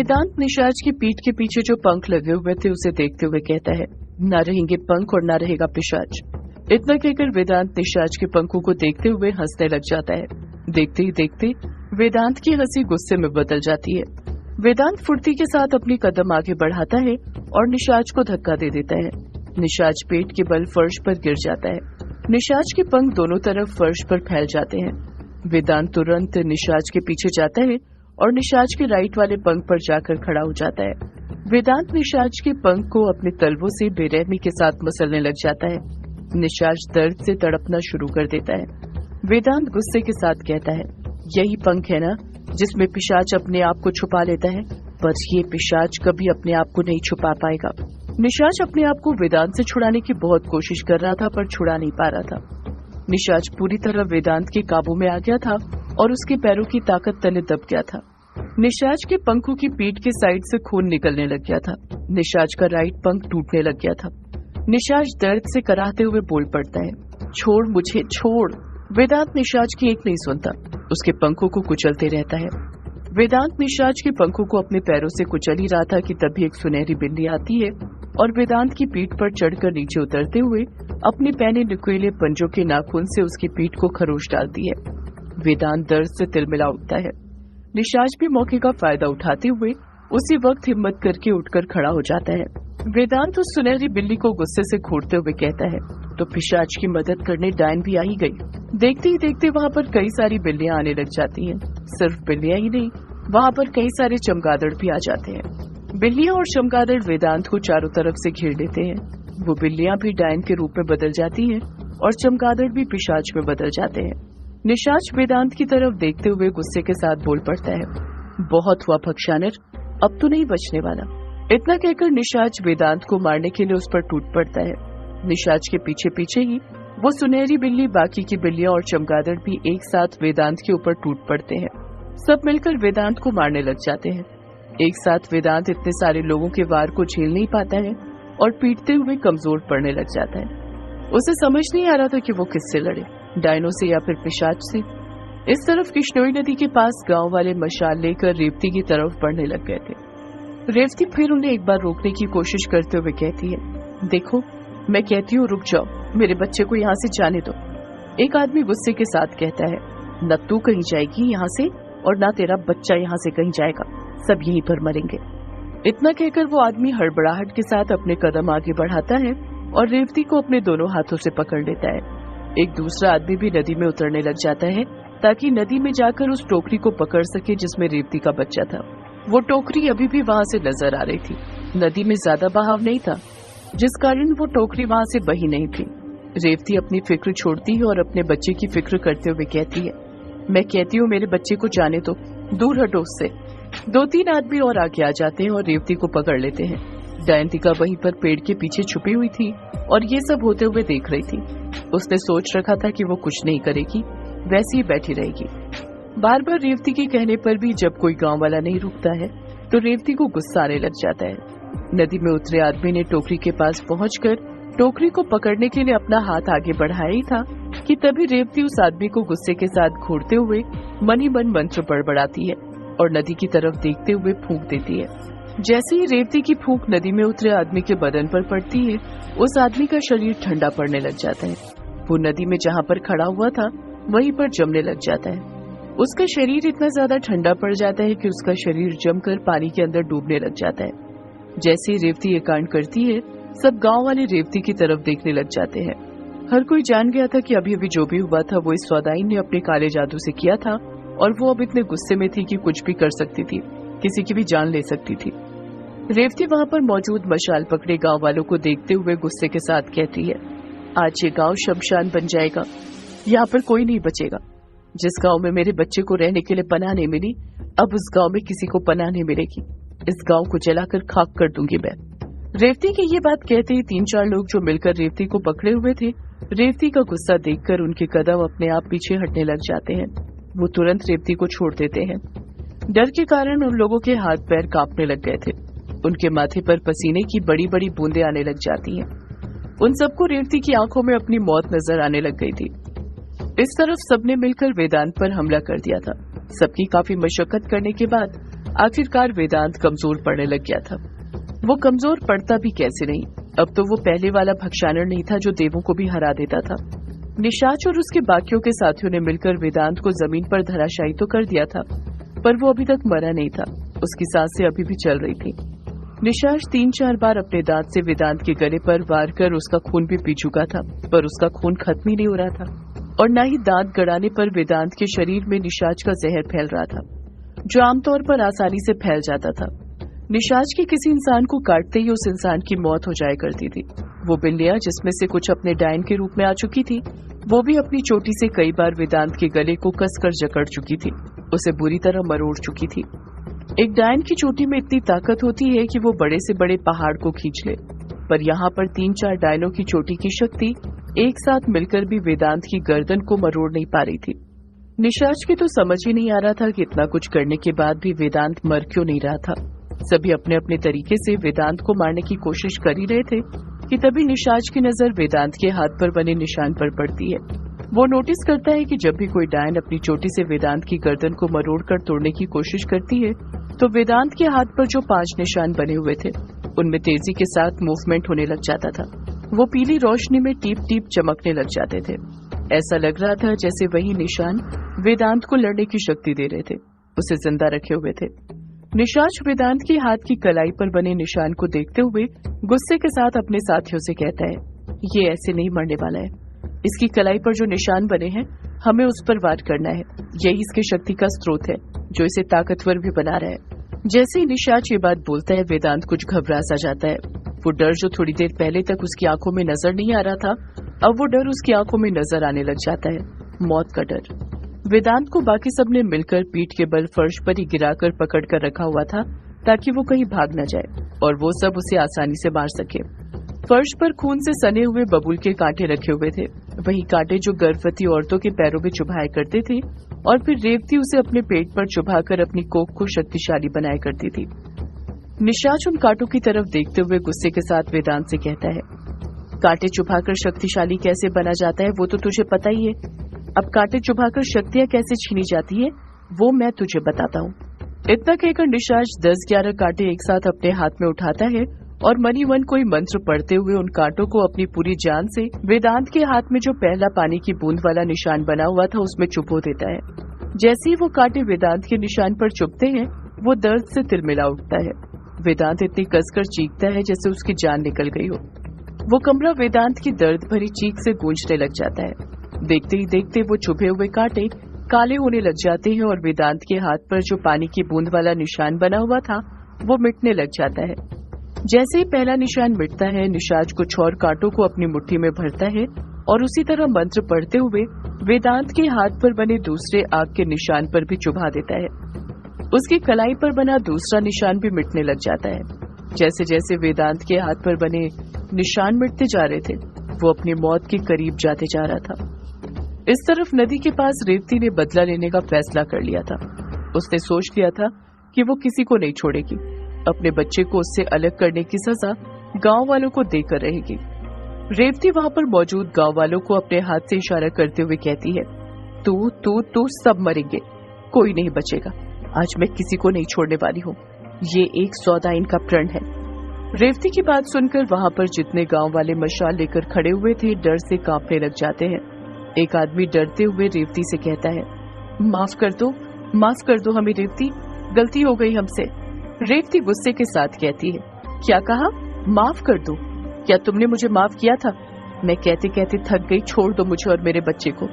वेदांत निशाज की पीठ के पीछे जो पंख लगे हुए थे उसे देखते हुए कहता है, ना रहेंगे पंख और ना रहेगा पिशाच। इतना कहकर वेदांत निशाज के पंखों को देखते हुए हंसने लग जाता है। देखते ही देखते वेदांत की हंसी गुस्से में बदल जाती है। वेदांत फुर्ती के साथ अपनी कदम आगे बढ़ाता है और निशाज को धक्का दे देता है। निशाज पेट के बल फर्श पर गिर जाता है। निशाज के पंख दोनों तरफ फर्श पर फैल जाते हैं। वेदांत तुरंत निशाज के पीछे जाता है और निशाज के राइट वाले पंख पर जाकर खड़ा हो जाता है। वेदांत निशाज के पंख को अपने तलवों से बेरहमी के साथ मसलने लग जाता है। निशाज दर्द से तड़पना शुरू कर देता है। वेदांत गुस्से के साथ कहता है, यही पंख है ना जिसमें पिशाच अपने आप को छुपा लेता है, पर ये पिशाच कभी अपने आप को नहीं छुपा पाएगा। निशाज अपने आप को वेदांत से छुड़ाने की बहुत कोशिश कर रहा था, पर छुड़ा नहीं पा रहा था। निशाज पूरी तरह वेदांत के काबू में आ गया था और उसके पैरों की ताकत तले दब गया था। निशाज के पंखों की पीठ के साइड से खून निकलने लग गया था। निशाज का राइट पंख टूटने लग गया था। निशाज दर्द से कराहते हुए बोल पड़ता है, छोड़ मुझे, छोड़। वेदांत निशाज की एक नहीं सुनता, उसके पंखों को कुचलते रहता है। वेदांत निशाज के पंखों को अपने पैरों से कुचल ही रहा था कि तभी एक सुनहरी बिल्ली आती है और वेदांत की पीठ पर चढ़कर नीचे उतरते हुए अपने पैने नुकीले पंजों के नाखून से उसकी पीठ को खरोच डालती है। वेदांत दर्द से तिलमिला उठता है। निशाज भी मौके का फायदा उठाते हुए उसी वक्त हिम्मत करके उठकर खड़ा हो जाता है। वेदांत उस सुनहरी बिल्ली को गुस्से से घूरते हुए कहता है, तो पिशाच की मदद करने डायन भी आ ही गई। देखते ही देखते वहाँ पर कई सारी बिल्लियां आने लग जाती हैं। सिर्फ बिल्लियां ही नहीं, वहाँ पर कई सारे चमगादड़ भी आ जाते हैं। बिल्लियां और चमगादड़ वेदांत को चारों तरफ से घेर लेते हैं। वो बिल्लियां भी डायन के रूप में बदल जाती हैं और चमगादड़ भी पिशाच में बदल जाते हैं। निशाज वेदांत की तरफ देखते हुए गुस्से के साथ बोल पड़ता है, बहुत हुआ भक्षानर, अब तो नहीं बचने वाला। इतना कहकर निशाज वेदांत को मारने के लिए उस पर टूट पड़ता है। निशाज के पीछे पीछे ही वो सुनहरी बिल्ली, बाकी की बिल्लियां और चमगादड़ भी एक साथ वेदांत के ऊपर टूट पड़ते हैं। सब मिलकर वेदांत को मारने लग जाते हैं। एक साथ वेदांत इतने सारे लोगों के वार को झेल नहीं पाता है और पीटते हुए कमजोर पड़ने लग जाता है। उसे समझ नहीं आ रहा था कि वो किससे लड़े, डायनो से या फिर पिशाच से। इस तरफ किश्नोई नदी के पास गांव वाले मशाल लेकर रेवती की तरफ बढ़ने लग गए थे। रेवती फिर उन्हें एक बार रोकने की कोशिश करते हुए कहती है, देखो मैं कहती हूँ रुक जाओ, मेरे बच्चे को यहाँ से जाने दो। एक आदमी गुस्से के साथ कहता है, न तू कहीं जाएगी यहाँ से और ना तेरा बच्चा यहाँ से कहीं जाएगा, सब यहीं पर मरेंगे। इतना कहकर वो आदमी हड़बड़ाहट के साथ अपने कदम आगे बढ़ाता है और रेवती को अपने दोनों हाथों से पकड़ लेता है। एक दूसरा आदमी भी नदी में उतरने लग जाता है ताकि नदी में जाकर उस टोकरी को पकड़ सके जिसमें रेवती का बच्चा था। वो टोकरी अभी भी वहाँ से नजर आ रही थी। नदी में ज्यादा बहाव नहीं था, जिस कारण वो टोकरी वहाँ से बही नहीं थी। रेवती अपनी फिक्र छोड़ती है और अपने बच्चे की फिक्र करते हुए कहती है, मैं कहती हूँ मेरे बच्चे को जाने दो, दूर हटो उससे। 2-3 आदमी और आगे आ जाते हैं और रेवती को पकड़ लेते हैं। दयंतिका वहीं पर पेड़ के पीछे छुपी हुई थी और ये सब होते हुए देख रही थी। उसने सोच रखा था कि वो कुछ नहीं करेगी, वैसे ही बैठी रहेगी। बार बार रेवती के कहने पर भी जब कोई गांव वाला नहीं रुकता है तो रेवती को गुस्सा आने लग जाता है। नदी में उतरे आदमी ने टोकरी के पास पहुंचकर टोकरी को पकड़ने के लिए अपना हाथ आगे बढ़ाया ही था कि तभी रेवती उस आदमी को गुस्से के साथ घूरते हुए मन ही मन मंत्र बड़बड़ाती है और नदी की तरफ देखते हुए फूंक देती है। जैसे ही रेवती की फूंक नदी में उतरे आदमी के बदन पर पड़ती है, उस आदमी का शरीर ठंडा पड़ने लग जाता है। वो नदी में जहाँ पर खड़ा हुआ था वहीं पर जमने लग जाता है। उसका शरीर इतना ज्यादा ठंडा पड़ जाता है कि उसका शरीर जमकर पानी के अंदर डूबने लग जाता है। जैसे ही रेवती ये कांड करती है, सब गांव वाले रेवती की तरफ देखने लग जाते हैं। हर कोई जान गया था कि अभी अभी जो भी हुआ था वो इस सौदाइन ने अपने काले जादू से किया था और वो अब इतने गुस्से में थी कि कुछ भी कर सकती थी, किसी की भी जान ले सकती थी। रेवती वहाँ पर मौजूद मशाल पकड़े गांव वालों को देखते हुए गुस्से के साथ कहती है, आज ये गांव शमशान बन जाएगा, यहाँ पर कोई नहीं बचेगा। जिस गांव में मेरे बच्चे को रहने के लिए पनाह नहीं मिली, अब उस गांव में किसी को पनाह नहीं मिलेगी। इस गांव को जलाकर खाक कर दूंगी मैं। रेवती की ये बात कहते ही 3-4 लोग जो मिलकर रेवती को पकड़े हुए थे, रेवती का गुस्सा देखकर उनके कदम अपने आप पीछे हटने लग जाते हैं। वो तुरंत रेवती को छोड़ देते हैं। डर के कारण उन लोगों के हाथ पैर कांपने लग गए थे। उनके माथे पर पसीने की बड़ी बड़ी बूंदें आने लग जाती हैं। उन सबको रेवती की आंखों में अपनी मौत नजर आने लग गई थी। इस तरफ सबने मिलकर वेदांत पर हमला कर दिया था। सबकी काफी मशक्कत करने के बाद आखिरकार वेदांत कमजोर पड़ने लग गया था। वो कमजोर पड़ता भी कैसे नहीं, अब तो वो पहले वाला भक्षानर नहीं था जो देवों को भी हरा देता था। निशाच और उसके बाकियों के साथियों ने मिलकर वेदांत को जमीन पर धराशायी तो कर दिया था, पर वो अभी तक मरा नहीं था। उसकी सांसें अभी भी चल रही थी। निशाच 3-4 बार अपने दांत से वेदांत के गले पर वार कर उसका खून भी पी चुका था, पर उसका खून खत्म ही नहीं हो रहा था, और न ही दांत गड़ाने पर वेदांत के शरीर में निशाच का जहर फैल रहा था, जो आमतौर पर आसानी से फैल जाता था। निशाच के किसी इंसान को काटते ही उस इंसान की मौत हो जाया करती थी। वो बिल्लियां, जिसमें से कुछ अपने डायन के रूप में आ चुकी थी, वो भी अपनी चोटी से कई बार वेदांत के गले को कसकर जकड़ चुकी थी, उसे बुरी तरह मरोड़ चुकी थी। एक डायन की चोटी में इतनी ताकत होती है कि वो बड़े से बड़े पहाड़ को खींच ले, पर यहाँ पर 3-4 डायनों की चोटी की शक्ति एक साथ मिलकर भी वेदांत की गर्दन को मरोड़ नहीं पा रही थी। निशाच की तो समझ ही नहीं आ रहा था कि इतना कुछ करने के बाद भी वेदांत मर क्यों नहीं रहा था। सभी अपने अपने तरीके से वेदांत को मारने की कोशिश कर ही रहे थे कि तभी निशाच की नजर वेदांत के हाथ पर बने निशान पर पड़ती है। वो नोटिस करता है कि जब भी कोई डायन अपनी चोटी से वेदांत की गर्दन को मरोड़कर तोड़ने की कोशिश करती है, तो वेदांत के हाथ पर जो 5 निशान बने हुए थे, उनमें तेजी के साथ मूवमेंट होने लग जाता था। वो पीली रोशनी में टीप टीप चमकने लग जाते थे। ऐसा लग रहा था जैसे वही निशान वेदांत को लड़ने की शक्ति दे रहे थे, उसे जिंदा रखे हुए थे। निशाच वेदांत के हाथ की कलाई पर बने निशान को देखते हुए गुस्से के साथ अपने साथियों से कहता है, ये ऐसे नहीं मरने वाला है। इसकी कलाई पर जो निशान बने हैं, हमें उस पर वार करना है। यही इसकी शक्ति का स्रोत है, जो इसे ताकतवर भी बना रहा है। जैसे ही निशाच ये बात बोलता है, वेदांत कुछ घबरा सा जाता है। वो डर जो थोड़ी देर पहले तक उसकी आंखों में नजर नहीं आ रहा था, अब वो डर उसकी आंखों में नजर आने लग जाता है, मौत का डर। वेदांत को बाकी सबने मिलकर पीठ के बल फर्श पर ही गिराकर पकड़ कर रखा हुआ था, ताकि वो कहीं भाग न जाए और वो सब उसे आसानी से मार सके। फर्श पर खून से सने हुए बबूल के कांटे रखे हुए थे, वही कांटे जो गर्भवती औरतों के पैरों में चुभाया करते थे, और फिर रेवती उसे अपने पेट पर चुभाकर अपनी कोख को शक्तिशाली बनाया करती थी। निशाच उन कांटों की तरफ देखते हुए गुस्से के साथ वेदांत से कहता है, कांटे चुभाकर शक्तिशाली कैसे बना जाता है वो तो तुझे पता ही है। अब कांटे चुभाकर शक्तियां कैसे छीनी जाती है वो मैं तुझे बताता हूँ। इतना कहकर निशाच 10-11 कांटे एक साथ अपने हाथ में उठाता है और मनी मन कोई मंत्र पढ़ते हुए उन कांटों को अपनी पूरी जान से वेदांत के हाथ में जो पहला पानी की बूंद वाला निशान बना हुआ था उसमें चुभो देता है। जैसे ही वो कांटे वेदांत के निशान पर चुभते हैं, वो दर्द से तिलमिला उठता है। वेदांत इतनी कसकर चीखता है जैसे उसकी जान निकल गई हो। वो कमरा वेदांत की दर्द भरी चीख से गूंजने लग जाता है। देखते ही देखते वो चुभे हुए कांटे काले होने लग जाते हैं और वेदांत के हाथ पर जो पानी की बूंद वाला निशान बना हुआ था वो मिटने लग जाता है। जैसे ही पहला निशान मिटता है, निशाच कुछ और कांटों को अपनी मुट्ठी में भरता है और उसी तरह मंत्र पढ़ते हुए वेदांत के हाथ पर बने दूसरे आग के निशान पर भी चुभा देता है। उसकी कलाई पर बना दूसरा निशान भी मिटने लग जाता है। जैसे जैसे वेदांत के हाथ पर बने निशान मिटते जा रहे थे, वो अपनी मौत के करीब जाते जा रहा था। इस तरफ नदी के पास रेवती ने बदला लेने का फैसला कर लिया था। उसने सोच लिया था कि वो किसी को नहीं छोड़ेगी। अपने बच्चे को उससे अलग करने की सजा गांव वालों को देकर रहेगी। रेवती वहां पर मौजूद गांव वालों को अपने हाथ से इशारा करते हुए कहती है, तू सब मरेंगे, कोई नहीं बचेगा। आज मैं किसी को नहीं छोड़ने वाली हूँ। ये एक सौदा इनका प्रण है। रेवती की बात सुनकर वहां पर जितने गांव वाले मशाल लेकर खड़े हुए थे डर से कांपने लग जाते हैं। एक आदमी डरते हुए रेवती से कहता है, माफ कर दो हमें रेवती, गलती हो गई हमसे। रेवती गुस्से के साथ कहती है, क्या कहा? माफ कर दो? क्या तुमने मुझे माफ किया था? मैं कहते कहते थक गई, छोड़ दो मुझे और मेरे बच्चे को।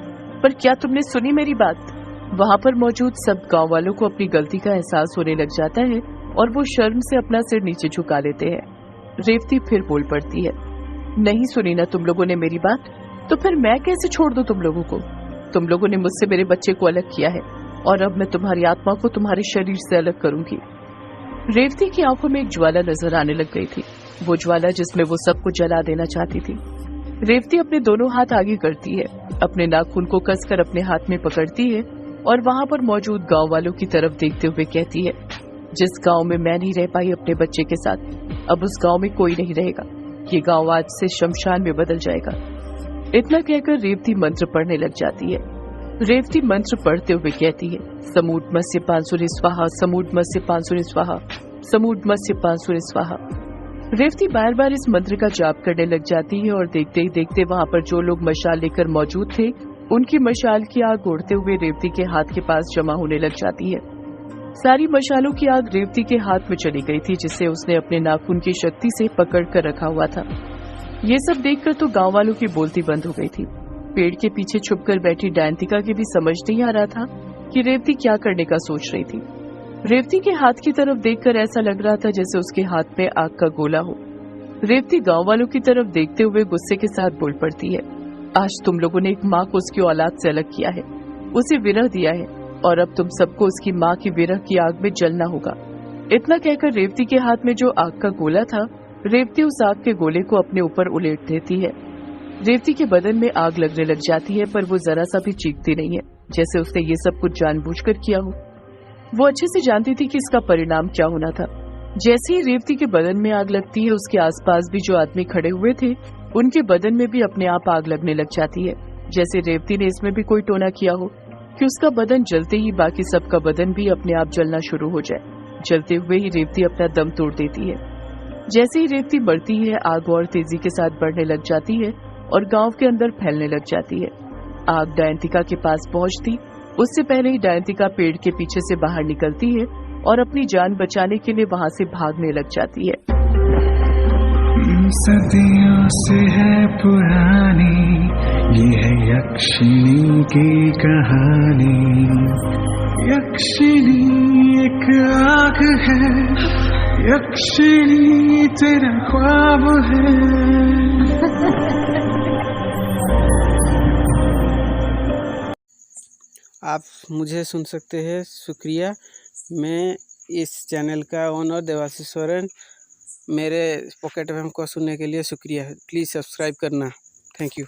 पर क्या तुमने सुनी मेरी बात? वहां पर मौजूद सब गांव वालों को अपनी गलती का एहसास होने लग जाता है और वो शर्म से अपना सिर नीचे झुका लेते हैं। रेवती फिर बोल पड़ती है, नहीं सुनी ना तुम लोगों ने मेरी बात, तो फिर मैं कैसे छोड़ दूं तुम लोगों को? तुम लोगों ने मुझसे मेरे बच्चे को अलग किया है और अब मैं तुम्हारी आत्मा को तुम्हारे शरीर से अलग करूंगी। रेवती की आंखों में एक ज्वाला नजर आने लग गई थी, वो ज्वाला जिसमें वो सबको जला देना चाहती थी। रेवती अपने दोनों हाथ आगे करती है, अपने नाखून को कसकर अपने हाथ में पकड़ती है और वहां पर मौजूद गांव वालों की तरफ देखते हुए कहती है, जिस गांव में मैं नहीं रह पाई अपने बच्चे के साथ, अब उस गांव में कोई नहीं रहेगा। ये गांव आज से शमशान में बदल जाएगा। इतना कहकर रेवती मंत्र पढ़ने लग जाती है। रेवती मंत्र पढ़ते हुए कहती है, समूढ़ मत्स्य पांसुरी स्वाहा, समूढ़ मत्स्य पांसुरी स्वाहा, समूढ़ मत्स्य पांसुरी स्वाहा। रेवती बार बार इस मंत्र का जाप करने लग जाती है और देखते ही देखते वहां पर जो लोग मशाल लेकर मौजूद थे उनकी मशाल की आग उड़ते हुए रेवती के हाथ के पास जमा होने लग जाती है। सारी मशालों की आग रेवती के हाथ में चली गई थी, जिसे उसने अपने नाखून की शक्ति से पकड़ कर रखा हुआ था। ये सब देखकर तो गांव वालों की बोलती बंद हो गई थी। पेड़ के पीछे छुपकर बैठी डायंतिका की भी समझ नहीं आ रहा था कि रेवती क्या करने का सोच रही थी। रेवती के हाथ की तरफ देखकर ऐसा लग रहा था जैसे उसके हाथ में आग का गोला हो। रेवती गांव वालों की तरफ देखते हुए गुस्से के साथ बोल पड़ती है, आज तुम लोगों ने एक माँ को उसकी औलाद से अलग किया है, उसे विरह दिया है और अब तुम सबको उसकी माँ की विरह की आग में जलना होगा। इतना कहकर रेवती के हाथ में जो आग का गोला था, रेवती उस आग के गोले को अपने ऊपर उलेट देती है। रेवती के बदन में आग लगने लग जाती है, पर वो जरा सा भी चीखती नहीं है, जैसे उसने ये सब कुछ जानबूझकर किया हो। वो अच्छे से जानती थी कि इसका परिणाम क्या होना था। जैसे ही रेवती के बदन में आग लगती है, उसके आसपास भी जो आदमी खड़े हुए थे उनके बदन में भी अपने आप आग लगने लग जाती है, जैसे रेवती ने इसमें भी कोई टोना किया हो कि उसका बदन जलते ही बाकी सबका बदन भी अपने आप जलना शुरू हो जाए। जलते हुए ही रेवती अपना दम तोड़ देती है। जैसे ही रेवती बढ़ती है, आग और तेजी के साथ बढ़ने लग जाती है और गांव के अंदर फैलने लग जाती है। आग डायंतिका के पास पहुंचती उससे पहले ही डायंतिका पेड़ के पीछे से बाहर निकलती है और अपनी जान बचाने के लिए वहां से भागने लग जाती है। सदियों से है पुरानी ये है यक्षिणी की कहानी। यक्षिणी एक आग है, यक्षिणी तेरा ख्वाब है। आप मुझे सुन सकते हैं। शुक्रिया। मैं इस चैनल का ओनर देवाशीष सोरेन। मेरे पॉकेट एफएम को सुनने के लिए शुक्रिया। प्लीज़ सब्सक्राइब करना। Thank you.